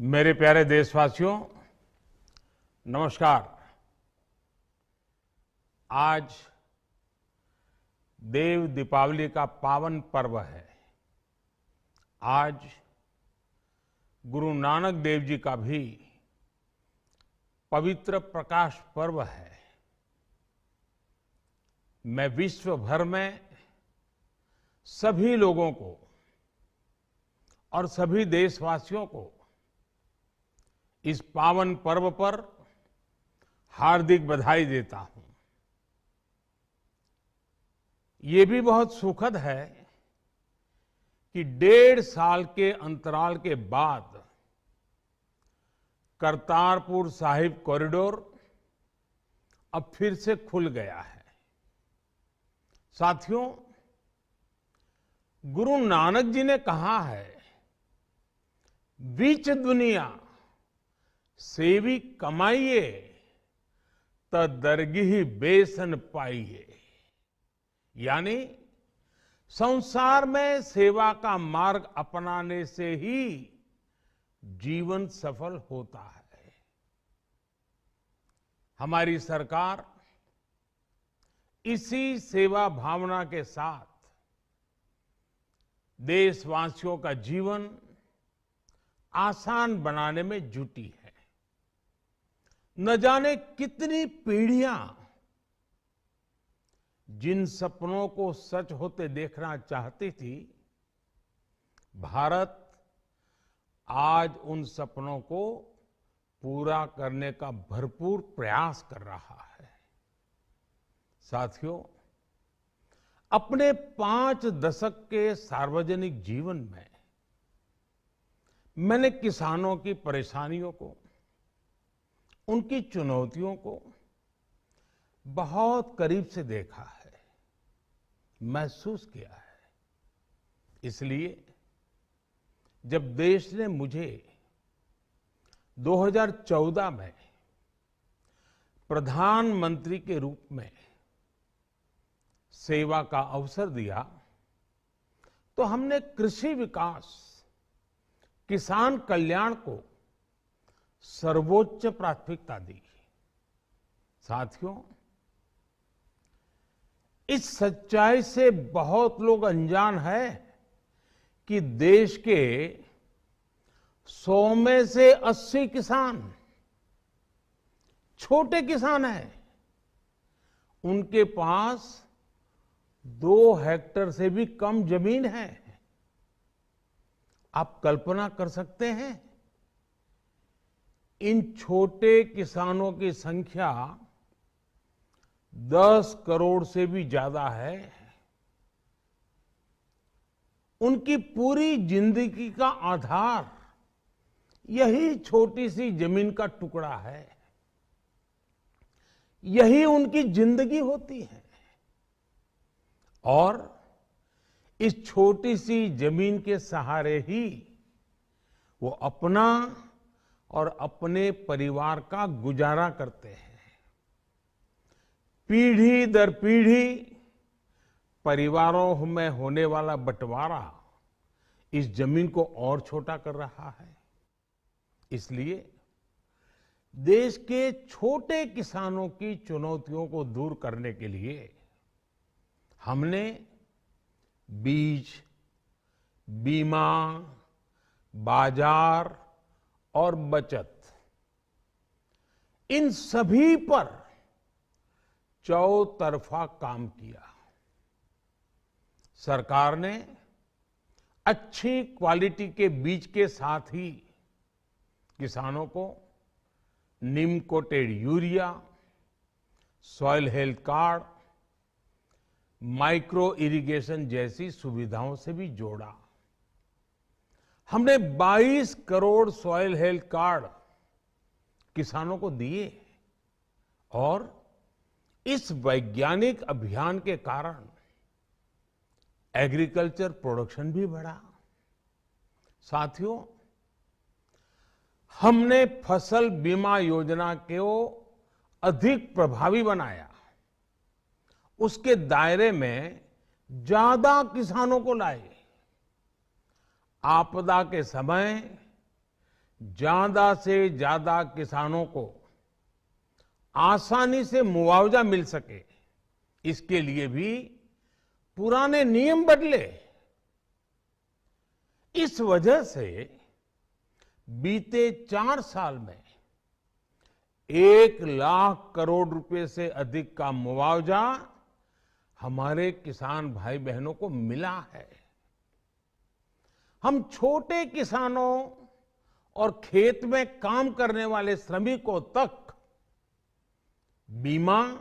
मेरे प्यारे देशवासियों, नमस्कार। आज देव दीपावली का पावन पर्व है। आज गुरु नानक देव जी का भी पवित्र प्रकाश पर्व है। मैं विश्व भर में सभी लोगों को और सभी देशवासियों को इस पावन पर्व पर हार्दिक बधाई देता हूं। ये भी बहुत सुखद है कि 1.5 साल के अंतराल के बाद करतारपुर साहिब कॉरिडोर अब फिर से खुल गया है। साथियों, गुरु नानक जी ने कहा है, बीच दुनिया सेवी कमाइए त दरगिही बेसन पाइए। यानी संसार में सेवा का मार्ग अपनाने से ही जीवन सफल होता है। हमारी सरकार इसी सेवा भावना के साथ देशवासियों का जीवन आसान बनाने में जुटी है। न जाने कितनी पीढ़ियां जिन सपनों को सच होते देखना चाहती थी, भारत आज उन सपनों को पूरा करने का भरपूर प्रयास कर रहा है। साथियों, अपने 5 दशक के सार्वजनिक जीवन में मैंने किसानों की परेशानियों को, उनकी चुनौतियों को बहुत करीब से देखा है, महसूस किया है। इसलिए जब देश ने मुझे 2014 में प्रधानमंत्री के रूप में सेवा का अवसर दिया, तो हमने कृषि विकास, किसान कल्याण को सर्वोच्च प्राथमिकता दी। साथियों, इस सच्चाई से बहुत लोग अनजान है कि देश के 100 में से 80 किसान छोटे किसान हैं। उनके पास 2 हेक्टेयर से भी कम जमीन है। आप कल्पना कर सकते हैं, इन छोटे किसानों की संख्या 10 करोड़ से भी ज्यादा है। उनकी पूरी जिंदगी का आधार यही छोटी सी जमीन का टुकड़ा है। यही उनकी जिंदगी होती है। और इस छोटी सी जमीन के सहारे ही वो अपना और अपने परिवार का गुजारा करते हैं। पीढ़ी दर पीढ़ी परिवारों में होने वाला बंटवारा इस जमीन को और छोटा कर रहा है। इसलिए देश के छोटे किसानों की चुनौतियों को दूर करने के लिए हमने बीज, बीमा, बाजार और बचत, इन सभी पर चौतरफा काम किया। सरकार ने अच्छी क्वालिटी के बीज के साथ ही किसानों को neem coated urea, soil health card, micro irrigation जैसी सुविधाओं से भी जोड़ा। हमने 22 करोड़ सॉइल हेल्थ कार्ड किसानों को दिए और इस वैज्ञानिक अभियान के कारण एग्रीकल्चर प्रोडक्शन भी बढ़ा। साथियों, हमने फसल बीमा योजना को अधिक प्रभावी बनाया। उसके दायरे में ज्यादा किसानों को लाए। आपदा के समय ज्यादा से ज्यादा किसानों को आसानी से मुआवजा मिल सके, इसके लिए भी पुराने नियम बदले। इस वजह से बीते 4 साल में 1 लाख करोड़ रुपए से अधिक का मुआवजा हमारे किसान भाई बहनों को मिला है। हम छोटे किसानों और खेत में काम करने वाले श्रमिकों तक बीमा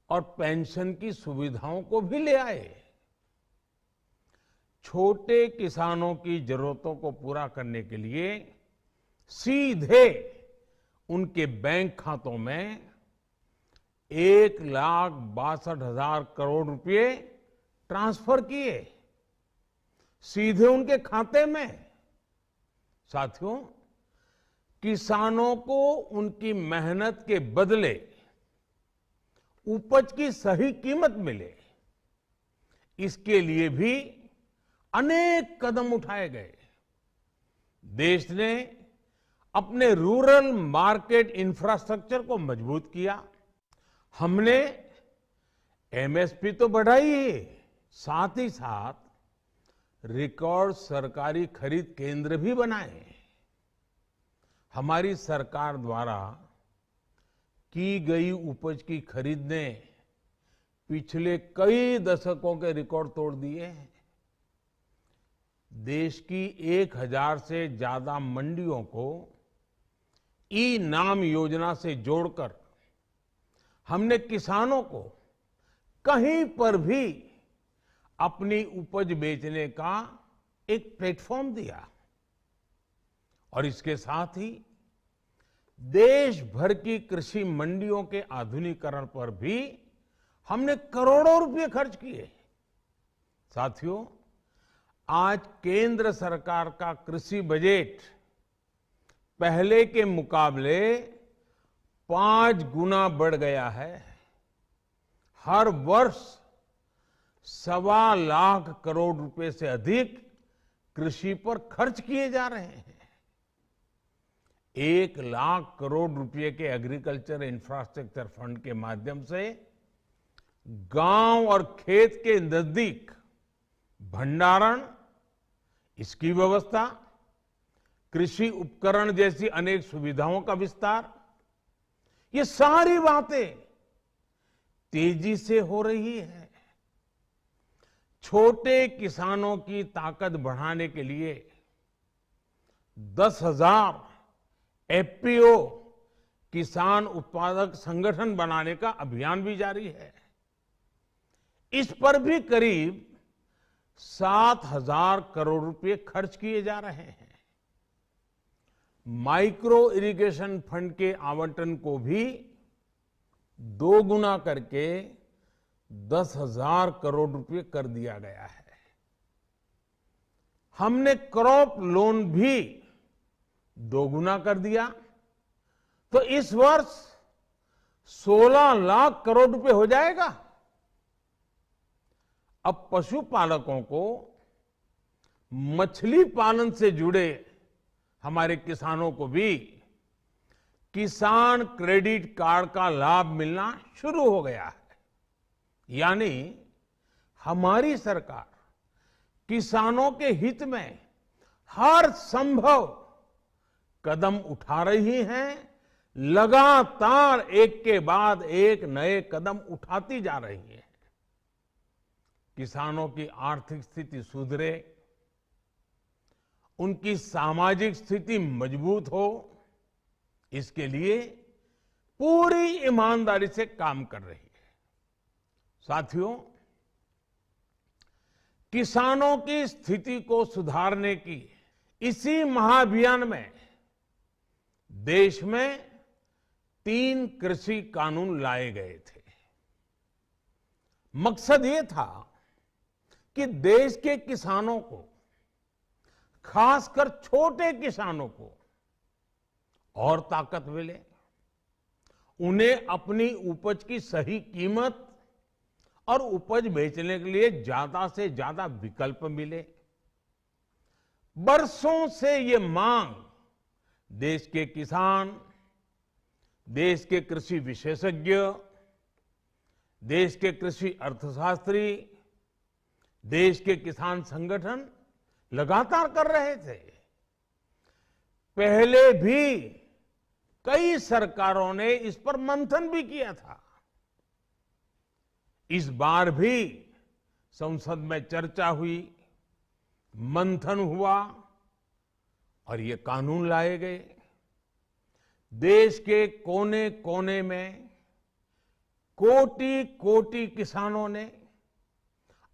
और पेंशन की सुविधाओं को भी ले आए। छोटे किसानों की जरूरतों को पूरा करने के लिए सीधे उनके बैंक खातों में 1,62,000 करोड़ रुपए ट्रांसफर किए, सीधे उनके खाते में। साथियों, किसानों को उनकी मेहनत के बदले उपज की सही कीमत मिले, इसके लिए भी अनेक कदम उठाए गए। देश ने अपने रूरल मार्केट इंफ्रास्ट्रक्चर को मजबूत किया। हमने एमएसपी तो बढ़ाई ही, साथ ही साथ रिकॉर्ड सरकारी खरीद केंद्र भी बनाए। हमारी सरकार द्वारा की गई उपज की खरीद ने पिछले कई दशकों के रिकॉर्ड तोड़ दिए हैं। देश की 1,000 से ज्यादा मंडियों को ई नाम योजना से जोड़कर हमने किसानों को कहीं पर भी अपनी उपज बेचने का एक प्लेटफॉर्म दिया। और इसके साथ ही देश भर की कृषि मंडियों के आधुनिकीकरण पर भी हमने करोड़ों रुपए खर्च किए। साथियों, आज केंद्र सरकार का कृषि बजट पहले के मुकाबले 5 गुना बढ़ गया है। हर वर्ष 1.25 लाख करोड़ रुपए से अधिक कृषि पर खर्च किए जा रहे हैं। 1 लाख करोड़ रुपए के एग्रीकल्चर इंफ्रास्ट्रक्चर फंड के माध्यम से गांव और खेत के नजदीक भंडारण, इसकी व्यवस्था, कृषि उपकरण जैसी अनेक सुविधाओं का विस्तार, ये सारी बातें तेजी से हो रही है। छोटे किसानों की ताकत बढ़ाने के लिए 10,000 एफपीओ किसान उत्पादक संगठन बनाने का अभियान भी जारी है। इस पर भी करीब 7,000 करोड़ रुपए खर्च किए जा रहे हैं। माइक्रो इरिगेशन फंड के आवंटन को भी 2 गुना करके 10,000 करोड़ रुपए कर दिया गया है। हमने क्रॉप लोन भी 2 गुना कर दिया, तो इस वर्ष 16 लाख करोड़ रुपए हो जाएगा। अब पशुपालकों को मछली पालन से जुड़े हमारे किसानों को भी किसान क्रेडिट कार्ड का लाभ मिलना शुरू हो गया है। यानी हमारी सरकार किसानों के हित में हर संभव कदम उठा रही है, लगातार एक के बाद एक नए कदम उठाती जा रही है। किसानों की आर्थिक स्थिति सुधरे, उनकी सामाजिक स्थिति मजबूत हो, इसके लिए पूरी ईमानदारी से काम कर रही है। साथियों, किसानों की स्थिति को सुधारने की इसी महाअभियान में देश में 3 कृषि कानून लाए गए थे। मकसद ये था कि देश के किसानों को, खासकर छोटे किसानों को और ताकत मिले, उन्हें अपनी उपज की सही कीमत और उपज बेचने के लिए ज्यादा से ज्यादा विकल्प मिले। बरसों से ये मांग देश के किसान, देश के कृषि विशेषज्ञ, देश के कृषि अर्थशास्त्री, देश के किसान संगठन लगातार कर रहे थे। पहले भी कई सरकारों ने इस पर मंथन भी किया था। इस बार भी संसद में चर्चा हुई, मंथन हुआ और ये कानून लाए गए। देश के कोने कोने में कोटि कोटि किसानों ने,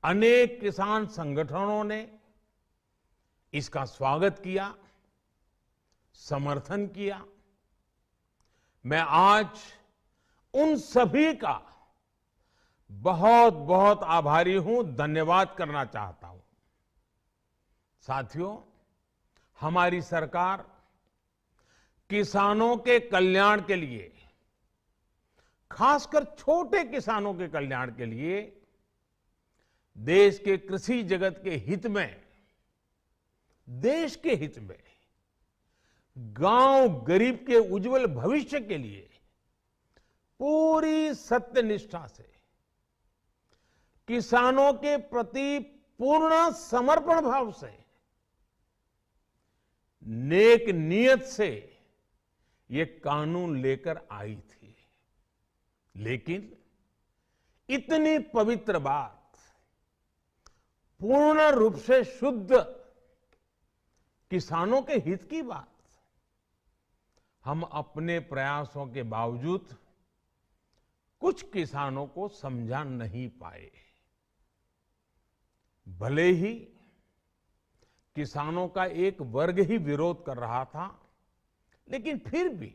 अनेक किसान संगठनों ने इसका स्वागत किया, समर्थन किया। मैं आज उन सभी का बहुत बहुत आभारी हूं, धन्यवाद करना चाहता हूं। साथियों, हमारी सरकार किसानों के कल्याण के लिए, खासकर छोटे किसानों के कल्याण के लिए, देश के कृषि जगत के हित में, देश के हित में, गांव गरीब के उज्जवल भविष्य के लिए पूरी सत्यनिष्ठा से, किसानों के प्रति पूर्ण समर्पण भाव से, नेक नियत से ये कानून लेकर आई थी। लेकिन इतनी पवित्र बात, पूर्ण रूप से शुद्ध किसानों के हित की बात, हम अपने प्रयासों के बावजूद कुछ किसानों को समझा नहीं पाए। भले ही किसानों का एक वर्ग ही विरोध कर रहा था, लेकिन फिर भी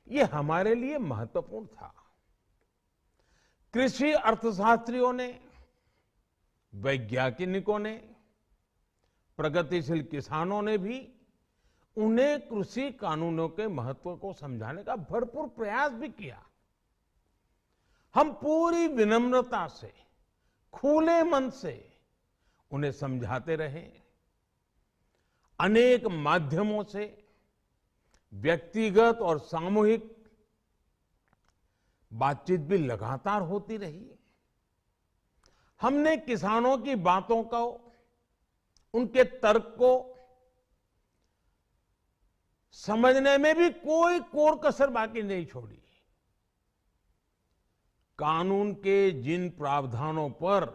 ये हमारे लिए महत्वपूर्ण था। कृषि अर्थशास्त्रियों ने, वैज्ञानिकों ने, प्रगतिशील किसानों ने भी उन्हें कृषि कानूनों के महत्व को समझाने का भरपूर प्रयास भी किया। हम पूरी विनम्रता से, खुले मन से उन्हें समझाते रहे। अनेक माध्यमों से व्यक्तिगत और सामूहिक बातचीत भी लगातार होती रही। हमने किसानों की बातों को, उनके तर्क को समझने में भी कोई कोर कसर बाकी नहीं छोड़ी। कानून के जिन प्रावधानों पर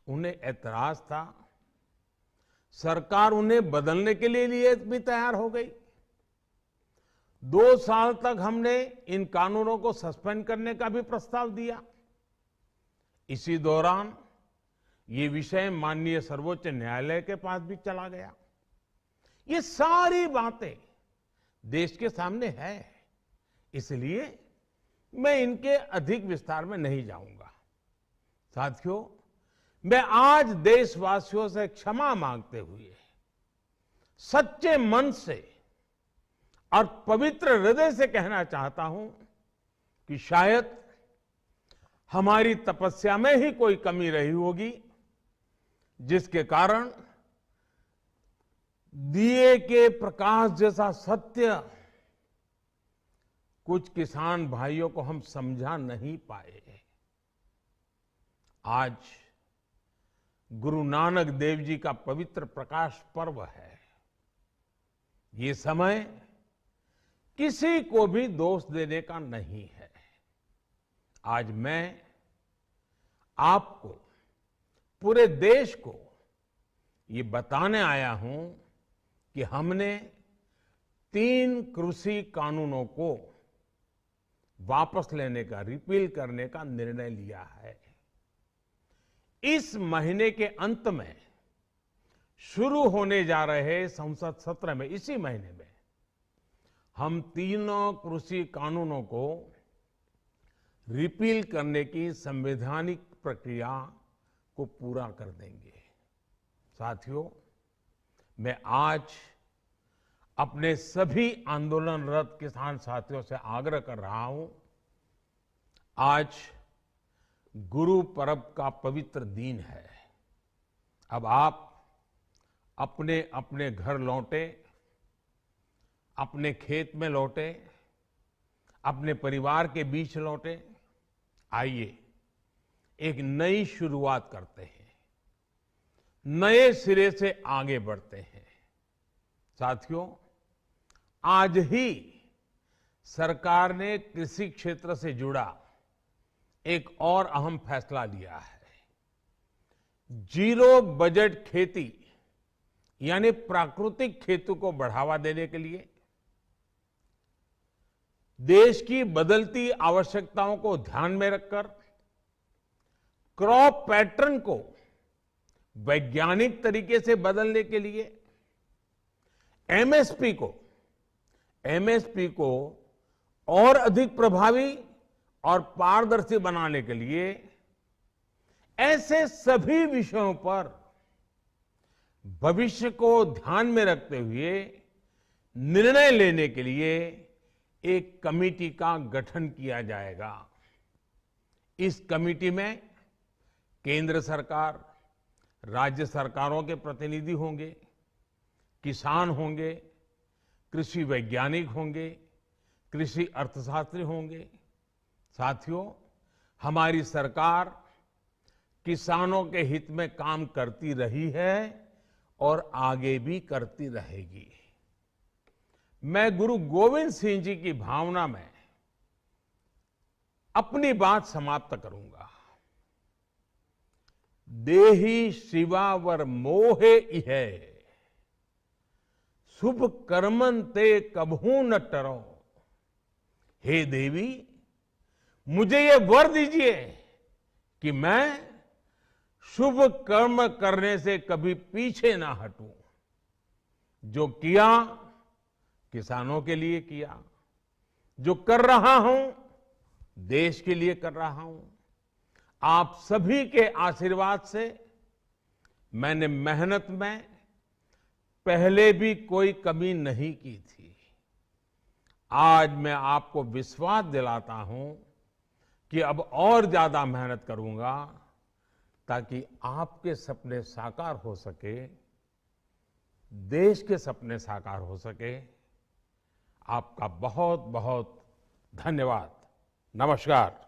उन्हें ऐतराज था, सरकार उन्हें बदलने के लिए भी तैयार हो गई। 2 साल तक हमने इन कानूनों को सस्पेंड करने का भी प्रस्ताव दिया। इसी दौरान ये विषय माननीय सर्वोच्च न्यायालय के पास भी चला गया। ये सारी बातें देश के सामने है, इसलिए मैं इनके अधिक विस्तार में नहीं जाऊंगा। साथियों, मैं आज देशवासियों से क्षमा मांगते हुए सच्चे मन से और पवित्र हृदय से कहना चाहता हूं कि शायद हमारी तपस्या में ही कोई कमी रही होगी, जिसके कारण दिए के प्रकाश जैसा सत्य कुछ किसान भाइयों को हम समझा नहीं पाए। आज गुरु नानक देव जी का पवित्र प्रकाश पर्व है। ये समय किसी को भी दोष देने का नहीं है। आज मैं आपको, पूरे देश को ये बताने आया हूं कि हमने 3 कृषि कानूनों को वापस लेने का, रिपील करने का निर्णय लिया है। इस महीने के अंत में शुरू होने जा रहे संसद सत्र में, इसी महीने में, हम 3 कृषि कानूनों को रिपील करने की संवैधानिक प्रक्रिया को पूरा कर देंगे। साथियों, मैं आज अपने सभी आंदोलनरत किसान साथियों से आग्रह कर रहा हूं, आज गुरु पर्व का पवित्र दिन है। अब आप अपने अपने घर लौटे, अपने खेत में लौटे, अपने परिवार के बीच लौटे। आइए एक नई शुरुआत करते हैं, नए सिरे से आगे बढ़ते हैं। साथियों, आज ही सरकार ने कृषि क्षेत्र से जुड़ा एक और अहम फैसला लिया है। जीरो बजट खेती यानी प्राकृतिक खेती को बढ़ावा देने के लिए देश की बदलती आवश्यकताओं को ध्यान में रखकर क्रॉप पैटर्न को वैज्ञानिक तरीके से बदलने के लिए एमएसपी को और अधिक प्रभावी और पारदर्शी बनाने के लिए ऐसे सभी विषयों पर भविष्य को ध्यान में रखते हुए निर्णय लेने के लिए एक कमेटी का गठन किया जाएगा। इस कमेटी में केंद्र सरकार, राज्य सरकारों के प्रतिनिधि होंगे, किसान होंगे, कृषि वैज्ञानिक होंगे, कृषि अर्थशास्त्री होंगे। साथियों, हमारी सरकार किसानों के हित में काम करती रही है और आगे भी करती रहेगी। मैं गुरु गोविंद सिंह जी की भावना में अपनी बात समाप्त करूंगा। देहि शिवावर मोहे इहे, शुभ कर्मन ते कबहू न टरो। हे देवी, मुझे ये वर दीजिए कि मैं शुभ कर्म करने से कभी पीछे ना हटूं। जो किया किसानों के लिए किया, जो कर रहा हूं देश के लिए कर रहा हूं। आप सभी के आशीर्वाद से मैंने मेहनत में पहले भी कोई कमी नहीं की थी। आज मैं आपको विश्वास दिलाता हूं कि अब और ज्यादा मेहनत करूंगा ताकि आपके सपने साकार हो सके, देश के सपने साकार हो सके। आपका बहुत बहुत धन्यवाद। नमस्कार।